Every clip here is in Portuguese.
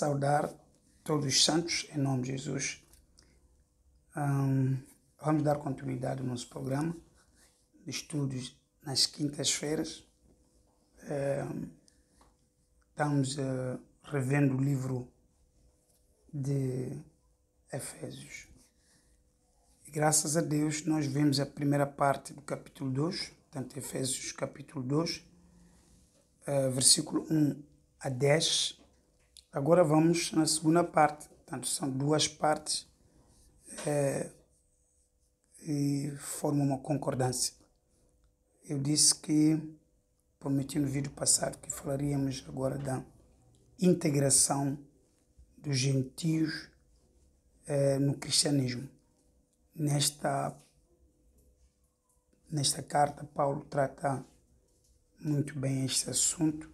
saudar todos os santos em nome de Jesus. Vamos dar continuidade ao nosso programa de estudos nas quintas-feiras. Estamos revendo o livro de Efésios. E graças a Deus nós vemos a primeira parte do capítulo 2, portanto Efésios capítulo 2, versículo 1 a 10. Agora vamos na segunda parte, portanto são duas partes e formam uma concordância. Eu disse que, prometi no vídeo passado, que falaríamos agora da integração dos gentios no cristianismo. Nesta carta, Paulo trata muito bem este assunto.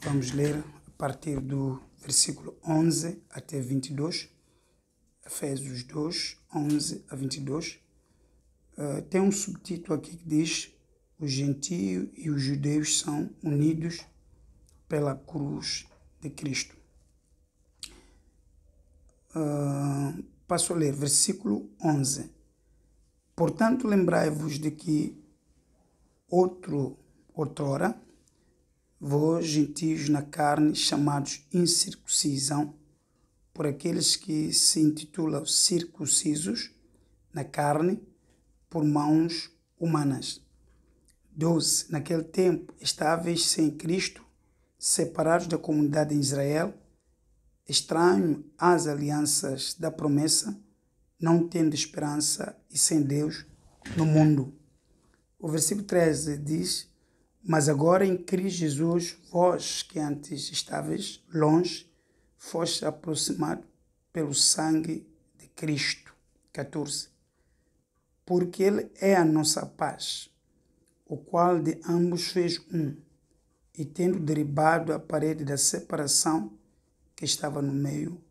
Vamos ler a partir do versículo 11 até 22, Efésios 2, 11 a 22. Tem um subtítulo aqui que diz: os gentios e os judeus são unidos pela cruz de Cristo. Passo a ler, versículo 11. Portanto, lembrai-vos de que outrora, vós, gentios na carne, chamados incircuncisão, por aqueles que se intitulam circuncisos na carne, por mãos humanas. 12. Naquele tempo, estáveis sem Cristo, separados da comunidade de Israel, estranho às alianças da promessa, não tendo esperança e sem Deus no mundo. O versículo 13 diz: mas agora em Cristo Jesus, vós que antes estáveis longe, foste aproximados pelo sangue de Cristo. 14. Porque Ele é a nossa paz, o qual de ambos fez um, e tendo derribado a parede da separação que estava no meio,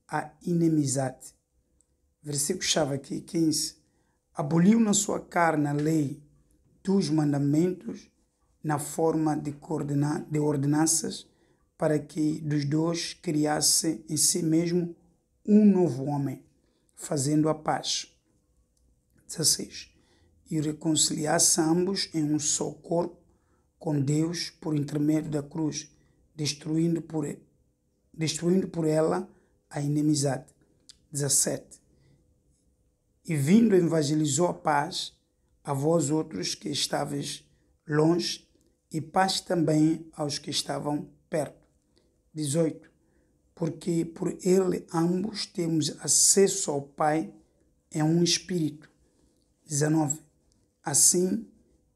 a inimizade. Versículo-chave aqui, 15. Aboliu na sua carne a lei dos mandamentos na forma de ordenanças, para que dos dois criasse em si mesmo um novo homem, fazendo a paz. 16. E reconciliasse ambos em um só corpo com Deus por intermédio da cruz, destruindo por ela a inimizade. 17. E vindo evangelizou a paz a vós outros que estáveis longe, e paz também aos que estavam perto. 18. Porque por ele ambos temos acesso ao Pai em um Espírito. 19. Assim,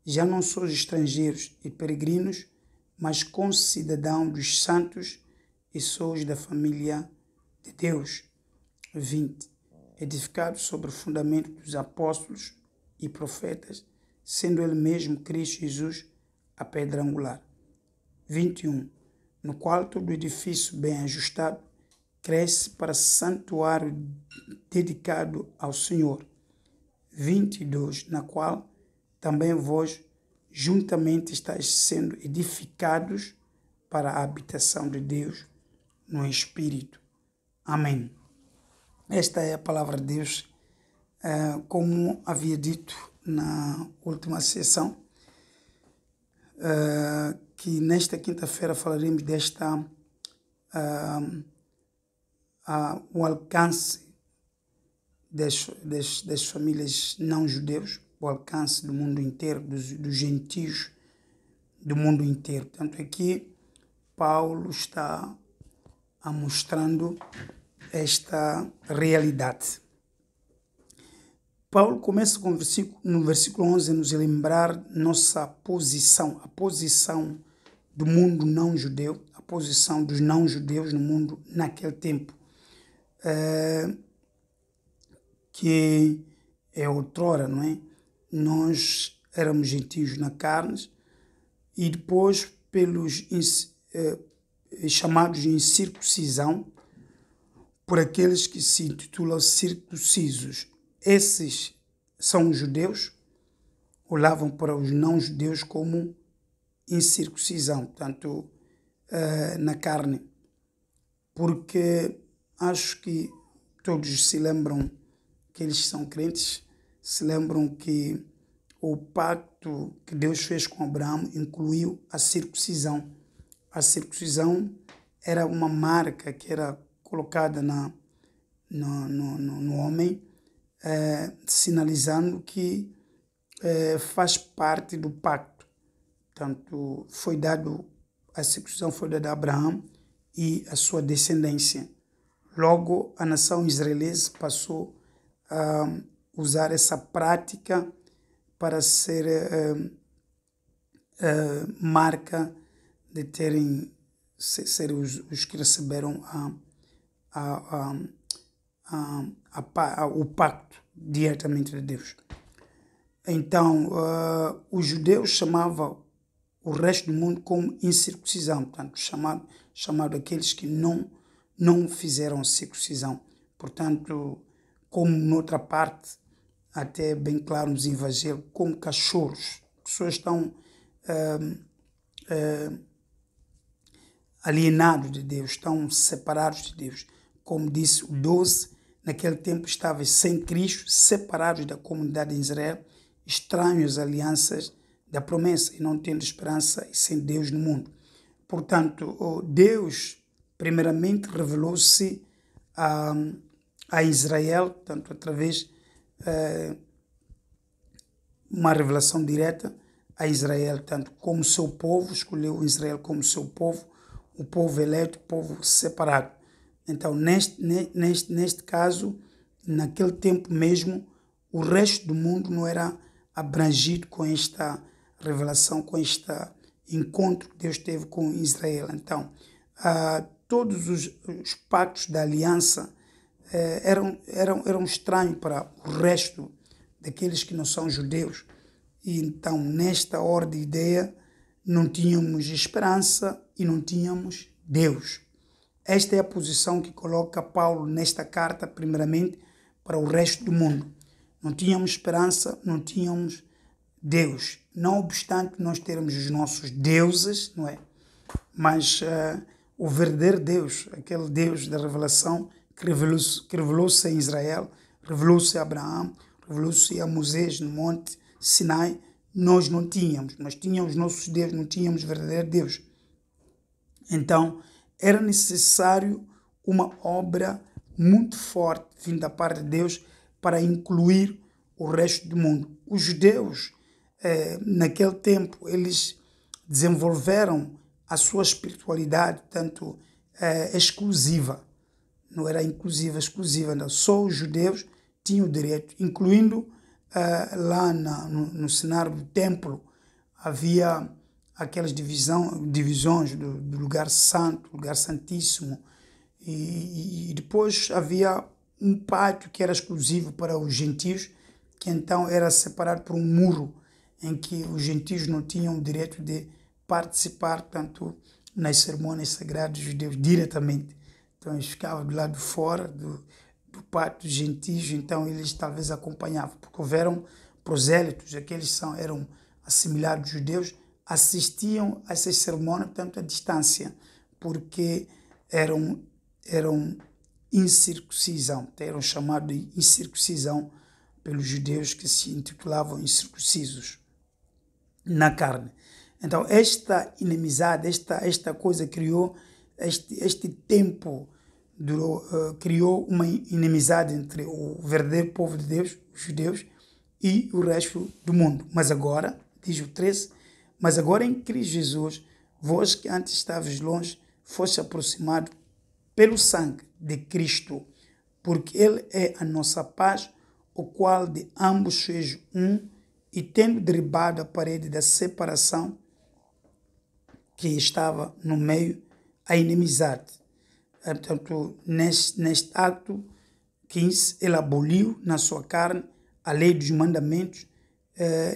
já não sois estrangeiros e peregrinos, mas concidadãos dos santos e sois da família de Deus. 20. Edificados sobre o fundamento dos apóstolos e profetas, sendo ele mesmo Cristo Jesus a pedra angular. 21. No qual todo o edifício bem ajustado cresce para santuário dedicado ao Senhor. 22. Na qual também vós juntamente estáis sendo edificados para a habitação de Deus no Espírito. Amém. Esta é a palavra de Deus, como havia dito na última sessão, que nesta quinta-feira falaremos o alcance das famílias não-judeus, o alcance do mundo inteiro, dos gentios do mundo inteiro. Portanto, aqui Paulo está mostrando esta realidade. Paulo começa no versículo 11 a nos lembrar nossa posição, a posição do mundo não-judeu, a posição dos não-judeus no mundo naquele tempo, que é outrora, não é? Nós éramos gentios na carne e depois pelos chamados de incircuncisão, por aqueles que se intitulam circuncisos. Esses são os judeus, olhavam para os não-judeus como incircuncisão, portanto, na carne. porque acho que todos se lembram, que eles são crentes, se lembram que o pacto que Deus fez com Abraão incluiu a circuncisão. A circuncisão era uma marca que era colocada no homem, sinalizando que faz parte do pacto. Portanto, a circuncisão foi dada a Abraão e a sua descendência. Logo, a nação israelense passou a usar essa prática para ser marca de ser os que receberam o pacto diretamente de Deus. Então, os judeus chamavam o resto do mundo como incircuncisão, portanto, chamado aqueles que não fizeram circuncisão. Portanto, como noutra parte, até bem claro nos evangelhos, como cachorros. As pessoas estão alienados de Deus, estão separados de Deus. Como disse o 12, naquele tempo estavam sem Cristo, separados da comunidade de Israel, estranhos às alianças da promessa e não tendo esperança e sem Deus no mundo. Portanto, Deus primeiramente revelou-se a Israel, tanto através uma revelação direta a Israel, tanto como seu povo, escolheu Israel como seu povo, o povo eleito, o povo separado. Então, neste caso, naquele tempo mesmo, o resto do mundo não era abrangido com esta revelação, com este encontro que Deus teve com Israel. Então, todos os pactos da aliança eram estranhos para o resto daqueles que não são judeus. E então, nesta ordem de ideia, não tínhamos esperança e não tínhamos Deus. Esta é a posição que coloca Paulo nesta carta, primeiramente, para o resto do mundo. Não tínhamos esperança, não tínhamos Deus. Não obstante nós termos os nossos deuses, não é? Mas o verdadeiro Deus, aquele Deus da revelação, que revelou-se a Israel, revelou-se a Abraão, revelou-se a Moisés no monte Sinai, nós não tínhamos. Nós tínhamos nossos deuses, não tínhamos verdadeiro Deus. Então, era necessário uma obra muito forte vinda da parte de Deus para incluir o resto do mundo. Os judeus, naquele tempo, eles desenvolveram a sua espiritualidade, tanto exclusiva. Não era inclusiva, exclusiva. Não. Só os judeus tinham o direito, incluindo lá no cenário do templo, havia aquelas divisões do lugar santo, lugar santíssimo, e depois havia um pátio que era exclusivo para os gentios, que então era separado por um muro, em que os gentios não tinham o direito de participar tanto nas cerimônias sagradas dos judeus diretamente. Então eles ficavam do lado de fora do pátio dos gentios, então eles talvez acompanhavam, porque houveram prosélitos, aqueles eram assimilados judeus, assistiam a essas cerimônias, portanto, à distância, porque eram incircuncisão, eram chamados de incircuncisão pelos judeus que se intitulavam incircuncisos na carne. Então, esta inimizade, esta coisa criou, este tempo criou uma inimizade entre o verdadeiro povo de Deus, os judeus, e o resto do mundo. Mas agora, diz o 13, mas agora em Cristo Jesus, vós que antes estavas longe, foste aproximado pelo sangue de Cristo, porque Ele é a nossa paz, o qual de ambos fez um, e tendo derribado a parede da separação que estava no meio, a inimizade. Portanto, neste acto 15, Ele aboliu na sua carne a lei dos mandamentos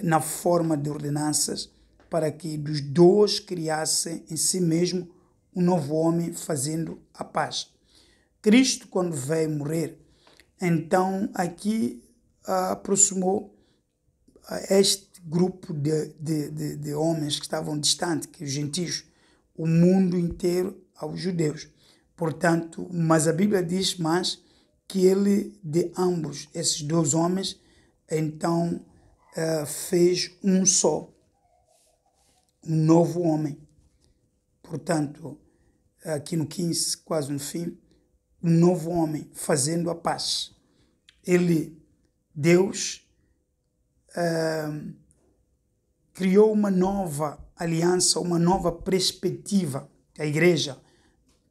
na forma de ordenanças, para que dos dois criasse em si mesmo um novo homem, fazendo a paz. Cristo, quando veio morrer, então aqui aproximou este grupo de homens que estavam distantes, que os gentios, o mundo inteiro aos judeus. Portanto, mas a Bíblia diz mais que ele, de ambos esses dois homens, então fez um só, um novo homem. Portanto, aqui no 15, quase no fim, um novo homem fazendo a paz. Deus, criou uma nova aliança, uma nova perspectiva. A igreja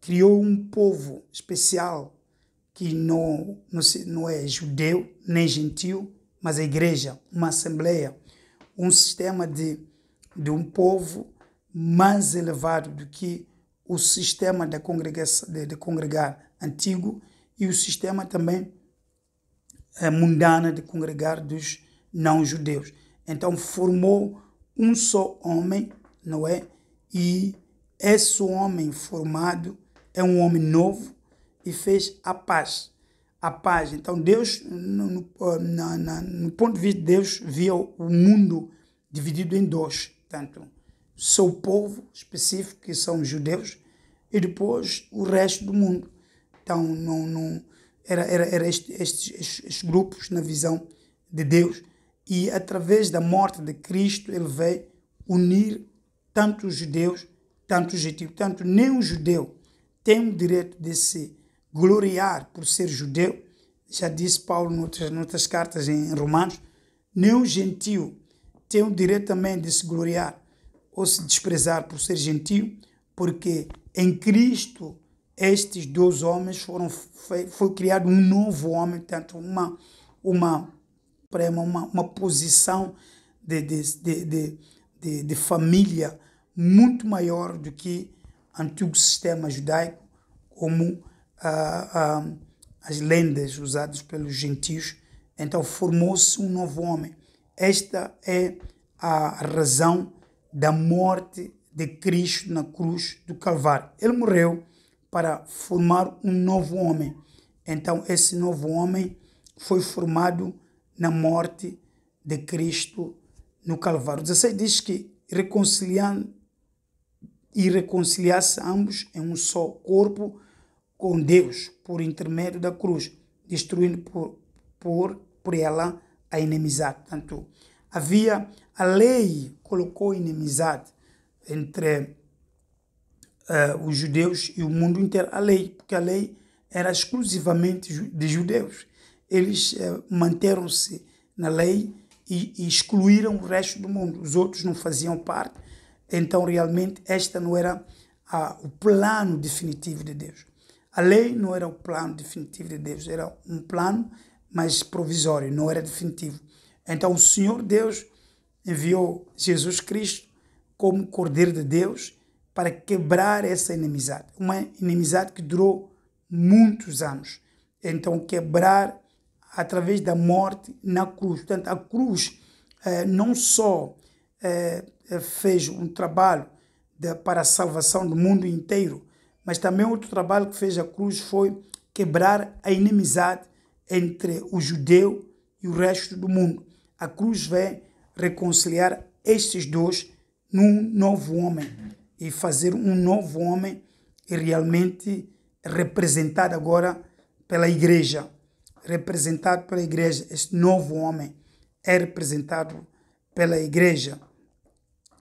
criou um povo especial que não é judeu nem gentil, mas a igreja, uma assembleia, um sistema de um povo mais elevado do que o sistema de congregar antigo e o sistema também mundano de congregar dos não-judeus. Então formou um só homem, não é? E esse homem formado é um homem novo e fez a paz. A paz. Então Deus, no ponto de vista de Deus, via o mundo dividido em dois. Portanto, seu povo específico, que são os judeus, e depois o resto do mundo. Então, era estes grupos na visão de Deus. E através da morte de Cristo, ele veio unir tanto os judeus, tanto os gentios. Portanto, nem o judeu tem o direito de se gloriar por ser judeu. Já disse Paulo noutras cartas em Romanos. Nem o gentio tem o direito também de se gloriar ou se desprezar por ser gentio, porque em Cristo estes dois homens foi criado um novo homem, portanto uma posição de família muito maior do que o antigo sistema judaico, como as lendas usadas pelos gentios. Então formou-se um novo homem. Esta é a razão da morte de Cristo na cruz do Calvário. Ele morreu para formar um novo homem. Então esse novo homem foi formado na morte de Cristo no Calvário. 16 diz que reconciliar-se ambos em um só corpo com Deus por intermédio da cruz, destruindo por ela a inimizade. Portanto, a lei colocou inimizade entre os judeus e o mundo inteiro. A lei, porque a lei era exclusivamente de judeus. Eles manteram-se na lei e excluíram o resto do mundo. Os outros não faziam parte. Então, realmente, esta não era o plano definitivo de Deus. A lei não era o plano definitivo de Deus. Era um plano, mas provisório, não era definitivo. Então, o Senhor Deus enviou Jesus Cristo como Cordeiro de Deus para quebrar essa inimizade. Uma inimizade que durou muitos anos. Então, quebrar através da morte na cruz. Portanto, a cruz não só fez um trabalho para a salvação do mundo inteiro, mas também outro trabalho que fez a cruz foi quebrar a inimizade entre o judeu e o resto do mundo. A cruz vem reconciliar estes dois num novo homem e fazer um novo homem realmente representado agora pela igreja. Representado pela igreja. Este novo homem é representado pela igreja.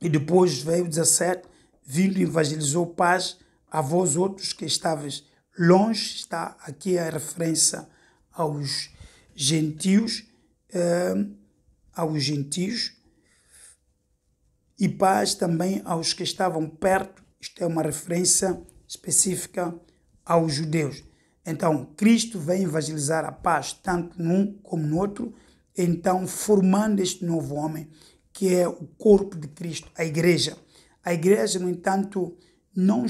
E depois veio o 17, vindo evangelizou paz a vós outros que estavais longe. Está aqui a referência aos gentios, e paz também aos que estavam perto. Isto é uma referência específica aos judeus. Então, Cristo vem evangelizar a paz, tanto num como no outro, então formando este novo homem, que é o corpo de Cristo, a igreja. A igreja, no entanto, não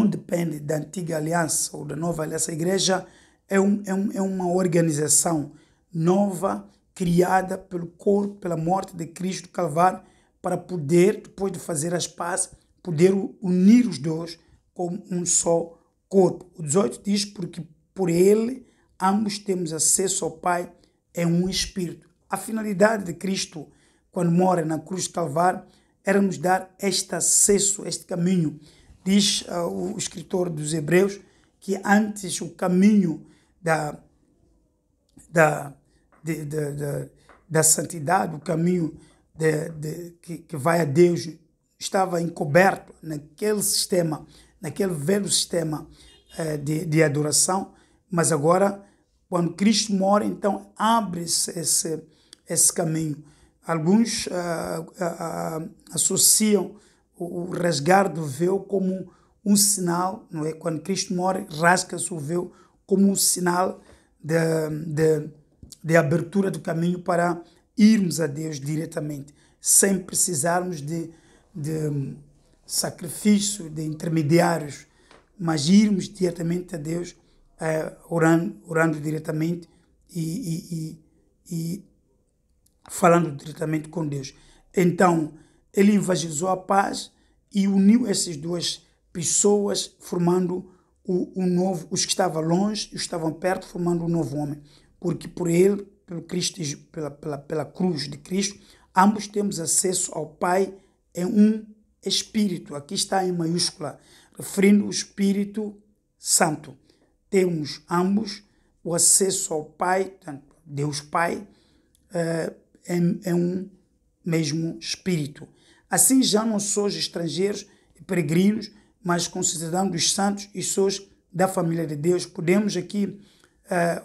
depende da antiga aliança ou da nova aliança. A igreja é uma organização nova, criada pelo corpo, pela morte de Cristo do Calvário, para poder, depois de fazer as pazes, poder unir os dois como um só corpo. O 18 diz, porque por ele ambos temos acesso ao Pai em um Espírito. A finalidade de Cristo, quando mora na cruz do Calvário, era nos dar este acesso, este caminho Diz o escritor dos Hebreus que antes o caminho da santidade, o caminho que vai a Deus, estava encoberto naquele sistema, naquele velho sistema de adoração, mas agora, quando Cristo morre, então abre-se esse caminho. Alguns associam o rasgar do véu como um sinal, não é? Quando Cristo morre, rasga-se o véu como um sinal de abertura do caminho para irmos a Deus diretamente, sem precisarmos de sacrifício, de intermediários, mas irmos diretamente a Deus, orando diretamente e falando diretamente com Deus. Então, ele evangelizou a paz e uniu essas duas pessoas, formando o novo, os que estavam longe e os que estavam perto, formando um novo homem. Porque por ele, pelo Cristo, pela cruz de Cristo, ambos temos acesso ao Pai em um Espírito. Aqui está em maiúscula, referindo o Espírito Santo. Temos ambos o acesso ao Pai, portanto, Deus Pai, em um mesmo Espírito. Assim já não sois estrangeiros e peregrinos, mas concidadãos dos santos e sois da família de Deus. Podemos aqui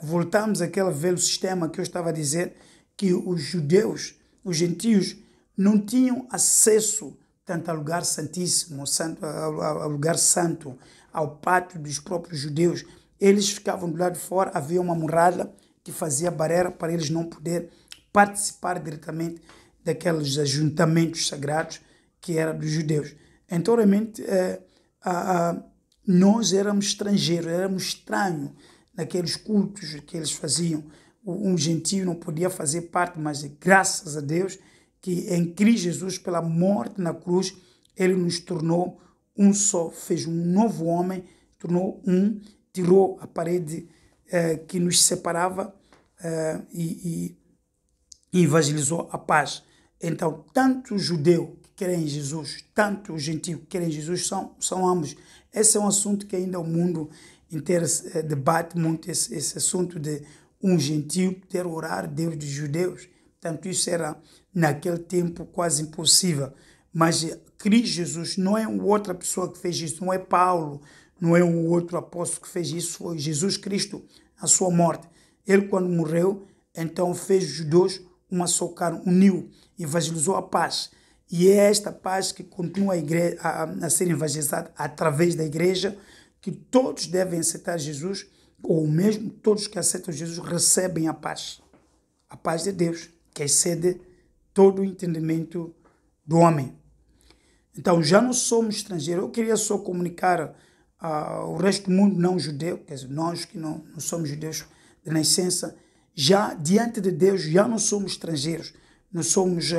voltarmos àquele velho sistema que eu estava a dizer, que os judeus, os gentios, não tinham acesso tanto ao lugar santíssimo, ao lugar santo, ao pátio dos próprios judeus. Eles ficavam do lado de fora, havia uma muralha que fazia barreira para eles não poderem participar diretamente daqueles ajuntamentos sagrados que eram dos judeus. Então, realmente, nós éramos estrangeiros, éramos estranhos naqueles cultos que eles faziam. Um gentio não podia fazer parte, mas graças a Deus que em Cristo Jesus, pela morte na cruz, ele nos tornou um só, fez um novo homem, tornou um, tirou a parede que nos separava e evangelizou a paz. Então, tanto o judeu que crê em Jesus, tanto o gentio que crê em Jesus, são ambos. Esse é um assunto que ainda o mundo inteiro debate muito, esse assunto de um gentio ter orar Deus dos judeus. Portanto, isso era, naquele tempo, quase impossível. Mas Cristo Jesus não é outra pessoa que fez isso, não é Paulo, não é um outro apóstolo que fez isso, foi Jesus Cristo, a sua morte. Ele, quando morreu, então fez os judeus uma só carne, uniu, evangelizou a paz. E é esta paz que continua a ser evangelizada através da igreja, que todos devem aceitar Jesus, ou mesmo todos que aceitam Jesus recebem a paz de Deus, que excede todo o entendimento do homem. Então, já não somos estrangeiros. Eu queria só comunicar ao resto do mundo não judeu, quer dizer, nós que não somos judeus de nascença, já diante de Deus já não somos estrangeiros, não somos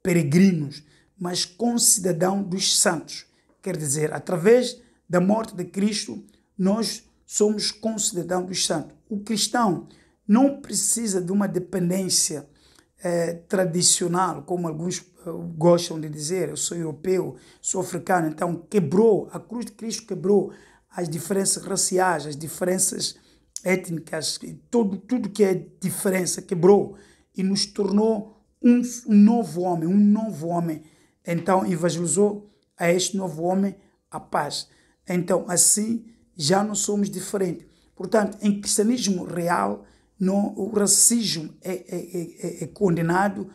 peregrinos, mas concidadãos dos santos. Quer dizer, através da morte de Cristo, nós somos concidadãos dos santos. O cristão não precisa de uma dependência tradicional, como alguns gostam de dizer. Eu sou europeu, sou africano, então quebrou, a cruz de Cristo quebrou as diferenças raciais, as diferenças étnicas, tudo que é diferença quebrou e nos tornou um novo homem. Então evangelizou a este novo homem a paz. Então assim já não somos diferentes. Portanto, em cristianismo real, o racismo é condenado,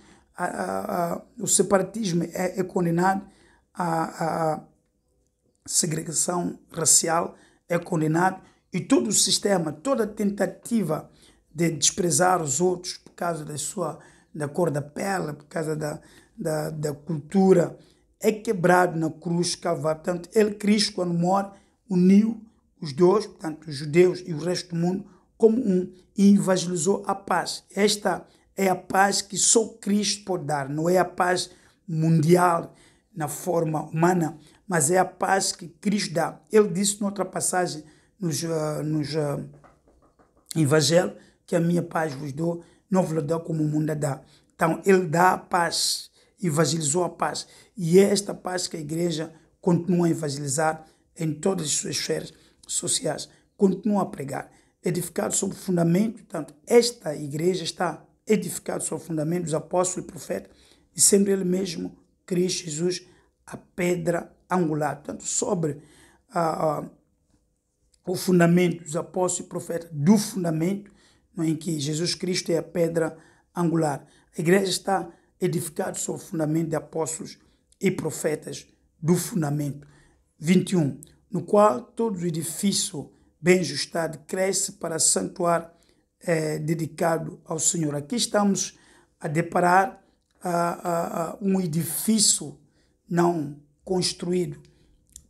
o separatismo é condenado, a segregação racial é condenado, e todo o sistema, toda tentativa de desprezar os outros por causa da cor da pele, por causa da cultura, é quebrado na cruz Calvário. Portanto, Cristo, quando morre, uniu os dois, portanto, os judeus e o resto do mundo, como um, e evangelizou a paz. Esta é a paz que só Cristo pode dar, não é a paz mundial na forma humana, mas é a paz que Cristo dá. Ele disse noutra passagem nos Evangelhos que a minha paz vos dou, não vos dou como o mundo dá. Então, ele dá a paz, evangelizou a paz. E é esta paz que a igreja continua a evangelizar em todas as suas esferas sociais. Continua a pregar, edificado sobre o fundamento. Portanto, esta igreja está edificada sobre o fundamento dos apóstolos e profetas, e sendo ele mesmo, Cristo Jesus, a pedra angular. Portanto, sobre o fundamento dos apóstolos e profetas, do fundamento, em que Jesus Cristo é a pedra angular. A igreja está edificada sobre o fundamento de apóstolos e profetas, do fundamento. 21. No qual todo o edifício bem ajustado cresce para santuário dedicado ao Senhor. Aqui estamos a deparar um edifício não construído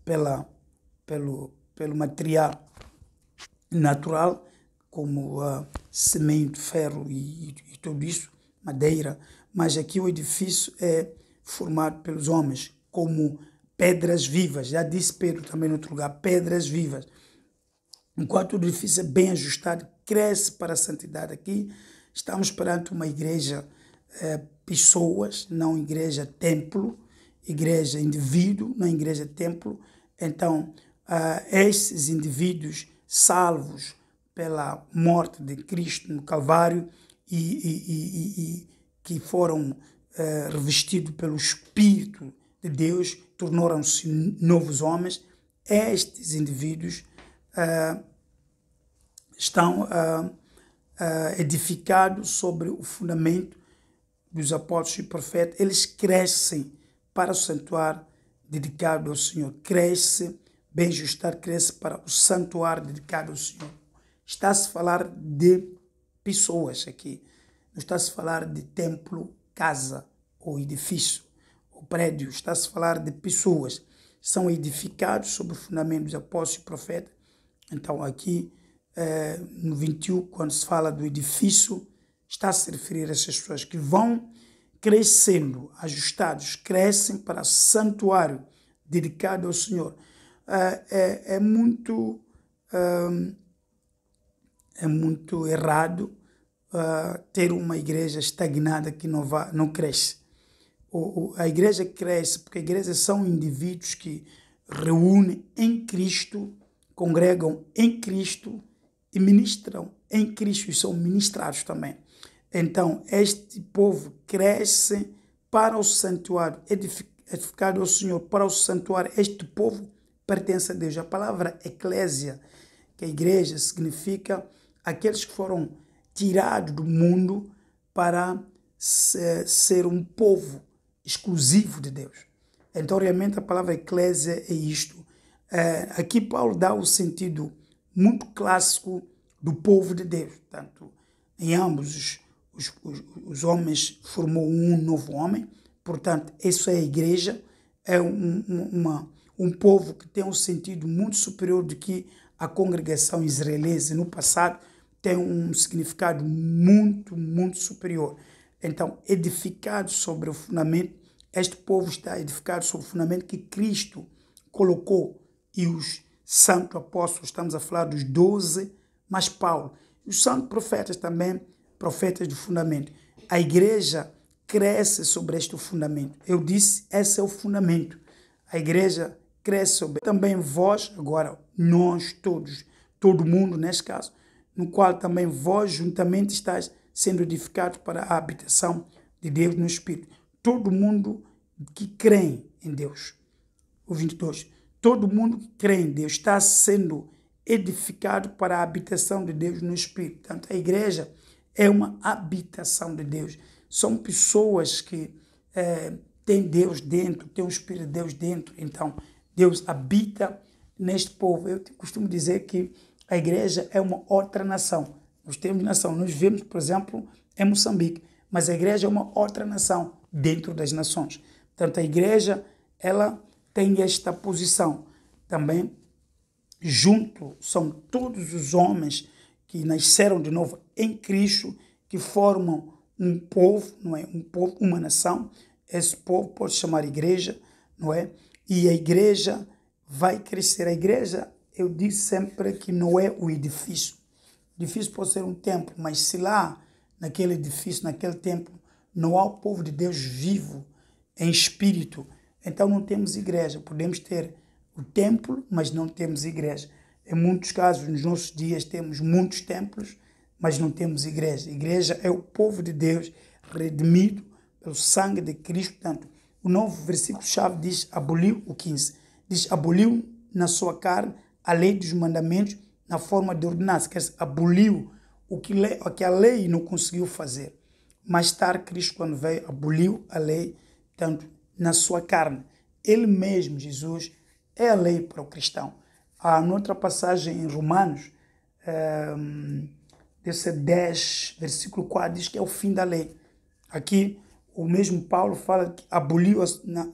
pelo material natural, como cimento, ferro e tudo isso, madeira, mas aqui o edifício é formado pelos homens, como pedras vivas. Já disse Pedro também em outro lugar, pedras vivas. Enquanto o edifício é bem ajustado, cresce para a santidade. Aqui estamos perante uma igreja, pessoas, não igreja templo, igreja indivíduo, não igreja templo. Então, esses indivíduos salvos pela morte de Cristo no Calvário e que foram revestidos pelo Espírito de Deus, tornaram-se novos homens. Estes indivíduos estão edificados sobre o fundamento dos apóstolos e profetas. Eles crescem para o santuário dedicado ao Senhor. Cresce, bem ajustado, cresce para o santuário dedicado ao Senhor. Está-se a falar de pessoas aqui. Não está-se a falar de templo, casa ou edifício ou prédio. Está-se a falar de pessoas. São edificados sobre o fundamento dos apóstolos e profetas. Então aqui no 21, quando se fala do edifício, está a se referir a essas pessoas que vão crescendo, ajustados, crescem para o santuário dedicado ao Senhor. É muito errado ter uma igreja estagnada que não cresce. A igreja cresce porque a igreja são indivíduos que reúnem em Cristo, congregam em Cristo e ministram em Cristo e são ministrados também. Então, este povo cresce para o santuário, edificado ao Senhor, para o santuário. Este povo pertence a Deus. A palavra eclésia, que é a igreja, significa aqueles que foram tirados do mundo para ser um povo exclusivo de Deus. Então, realmente, a palavra eclésia é isto. Aqui Paulo dá o sentido muito clássico do povo de Deus. Portanto, em ambos os homens formou um novo homem. Portanto, isso é a igreja. É um povo que tem um sentido muito superior do que a congregação israelense no passado. Tem um significado muito, muito superior. Então, edificado sobre o fundamento, este povo está edificado sobre o fundamento que Cristo colocou. E os santos apóstolos, estamos a falar dos 12, mas Paulo. E os santos profetas também, profetas do fundamento. A igreja cresce sobre este fundamento. Eu disse, esse é o fundamento. A igreja cresce sobre. Também vós, agora, nós todos, todo mundo neste caso, no qual também vós juntamente estáis sendo edificados para a habitação de Deus no Espírito. Todo mundo que crê em Deus. O 22. Todo mundo que crê em Deus está sendo edificado para a habitação de Deus no Espírito. Portanto, a igreja é uma habitação de Deus. São pessoas que têm Deus dentro, têm o Espírito de Deus dentro. Então, Deus habita neste povo. Eu costumo dizer que a igreja é uma outra nação. Nós temos nação. Nós vivemos, por exemplo, em Moçambique. Mas a igreja é uma outra nação dentro das nações. Portanto, a igreja, ela tem esta posição. Também, junto, são todos os homens que nasceram de novo em Cristo, que formam um povo, não é? Um povo, uma nação. Esse povo pode chamar igreja, não é? E a igreja vai crescer. A igreja, eu disse sempre que não é o edifício. O edifício pode ser um templo, mas se lá, naquele edifício, naquele templo, não há o povo de Deus vivo, em espírito, então não temos igreja. Podemos ter o templo, mas não temos igreja. Em muitos casos, nos nossos dias, temos muitos templos, mas não temos igreja. A igreja é o povo de Deus redimido pelo sangue de Cristo. Portanto, o novo versículo-chave diz, aboliu o 15, diz, aboliu na sua carne a lei dos mandamentos na forma de ordenança. Quer dizer, aboliu o que a lei não conseguiu fazer. Mais tarde, Cristo, quando veio, aboliu a lei, portanto, na sua carne. Ele mesmo, Jesus, é a lei para o cristão. Há noutra passagem em Romanos, desse 10, versículo 4, diz que é o fim da lei. Aqui, o mesmo Paulo fala que aboliu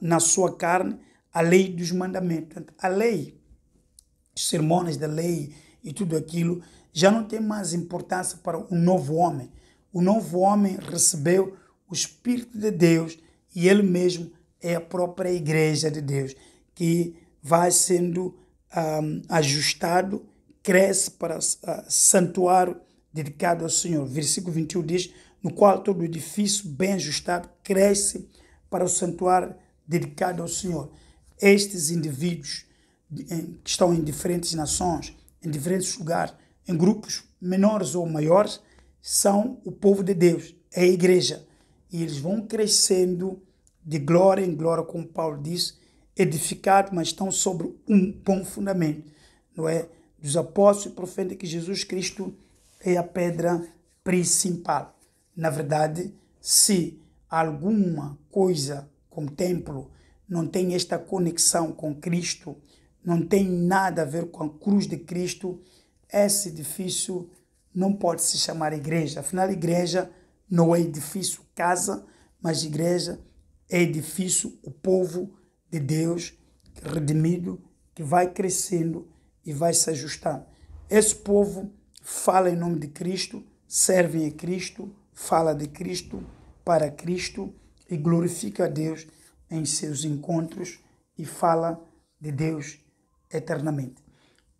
na sua carne a lei dos mandamentos. Portanto, a lei, os sermões da lei e tudo aquilo, já não tem mais importância para o novo homem. O novo homem recebeu o Espírito de Deus e ele mesmo é a própria igreja de Deus, que vai sendo ajustado, cresce para santuário dedicado ao Senhor. Versículo 21 diz, no qual todo edifício bem ajustado cresce para o santuário dedicado ao Senhor. Estes indivíduos que estão em diferentes nações, em diferentes lugares, em grupos menores ou maiores, são o povo de Deus, é a igreja. E eles vão crescendo de glória em glória, como Paulo disse, edificados, mas estão sobre um bom fundamento, não é? Dos apóstolos e profetas, que Jesus Cristo é a pedra principal. Na verdade, se alguma coisa como templo não tem esta conexão com Cristo, não tem nada a ver com a cruz de Cristo, esse edifício não pode se chamar igreja. Afinal, igreja não é edifício casa, mas igreja é edifício, o povo de Deus redimido, que vai crescendo e vai se ajustando. Esse povo fala em nome de Cristo, serve a Cristo, fala de Cristo, para Cristo e glorifica a Deus em seus encontros e fala de Deus eternamente.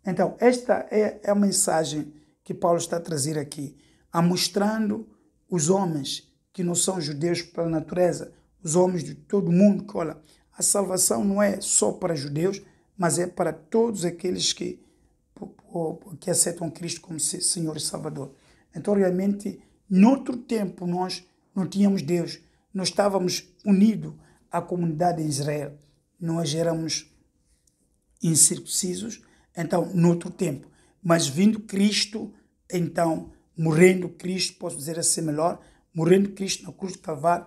Então, esta é a mensagem que Paulo está a trazer aqui, mostrando os homens que não são judeus pela natureza, os homens de todo mundo, que olha, a salvação não é só para judeus, mas é para todos aqueles que aceitam Cristo como Senhor e Salvador. Então, realmente, noutro tempo nós não tínhamos Deus, nós estávamos unidos à comunidade de Israel, nós éramos incircuncisos, então, noutro tempo. Mas vindo Cristo, então, morrendo Cristo, posso dizer assim melhor, morrendo Cristo na cruz de Calvário,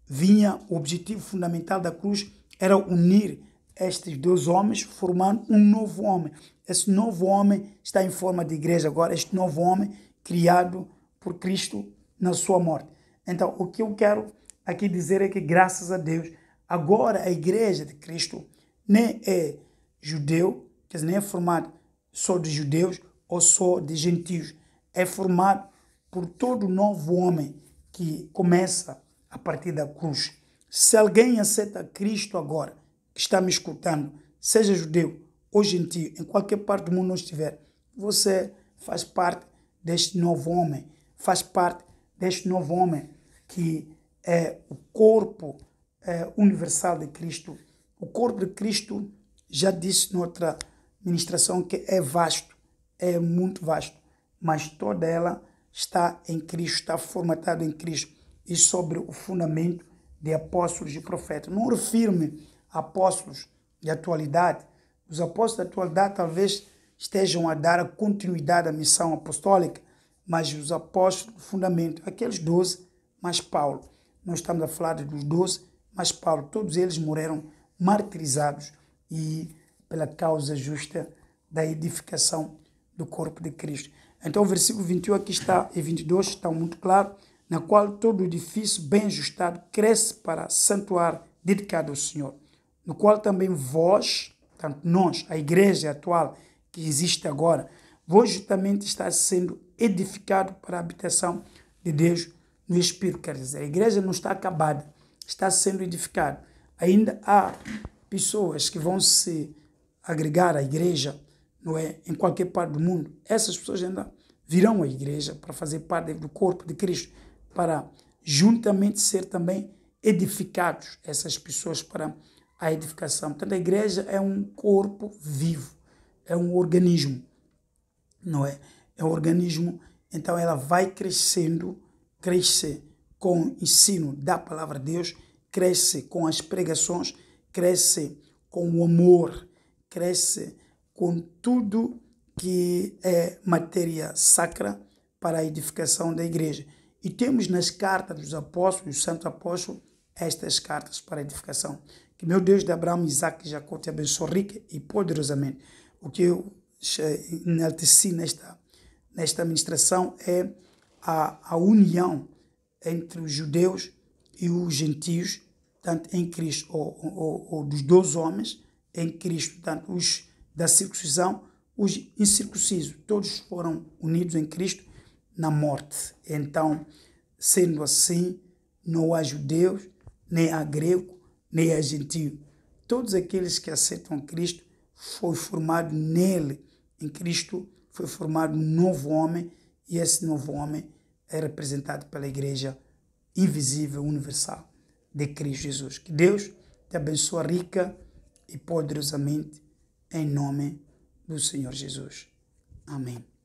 vinha o objetivo fundamental da cruz, era unir estes dois homens, formando um novo homem. Esse novo homem está em forma de igreja agora, este novo homem criado por Cristo na sua morte. Então, o que eu quero aqui dizer é que, graças a Deus, agora a igreja de Cristo nem é judeu, quer dizer, nem é formado só de judeus ou só de gentios. É formado por todo novo homem que começa a partir da cruz. Se alguém aceita Cristo agora, que está me escutando, seja judeu ou gentio, em qualquer parte do mundo onde estiver, você faz parte deste novo homem, faz parte deste novo homem que é o corpo universal de Cristo. O corpo de Cristo, já disse noutra ministração, que é vasto, é muito vasto, mas toda ela está em Cristo, está formatada em Cristo e sobre o fundamento de apóstolos e profetas. Não refiro-me a apóstolos de atualidade. Os apóstolos de atualidade talvez estejam a dar a continuidade à missão apostólica, mas os apóstolos do fundamento, aqueles 12, mais Paulo. Nós estamos a falar dos 12, mais Paulo. Todos eles morreram martirizados e pela causa justa da edificação do corpo de Cristo. Então o versículo 21 aqui está, e 22 está muito claro, na qual todo edifício bem ajustado cresce para santuário dedicado ao Senhor, no qual também vós, portanto nós, a igreja atual que existe agora, vós justamente está sendo edificado para a habitação de Deus no Espírito. Quer dizer, a igreja não está acabada, está sendo edificada. Ainda há pessoas que vão se agregar à igreja, não é, em qualquer parte do mundo. Essas pessoas ainda virão à igreja para fazer parte do corpo de Cristo, para juntamente ser também edificados, essas pessoas, para à edificação. Portanto, a igreja é um corpo vivo, é um organismo, não é? É um organismo, então ela vai crescendo, cresce com o ensino da palavra de Deus, cresce com as pregações, cresce com o amor, cresce com tudo que é matéria sacra para a edificação da igreja. E temos nas cartas dos apóstolos, dos santos apóstolos, estas cartas para a edificação. Que meu Deus de Abraão, Isaac e Jacó te abençoe rica e poderosamente. O que eu enalteci nesta ministração é a união entre os judeus e os gentios, tanto em Cristo, ou dos dois homens em Cristo, tanto os da circuncisão, os incircuncisos, todos foram unidos em Cristo na morte. Então, sendo assim, não há judeus, nem há grego, nem há gentio. Todos aqueles que aceitam Cristo foi formado nele, em Cristo foi formado um novo homem, e esse novo homem é representado pela igreja invisível, universal de Cristo Jesus. Que Deus te abençoe rica e poderosamente em nome do Senhor Jesus. Amém.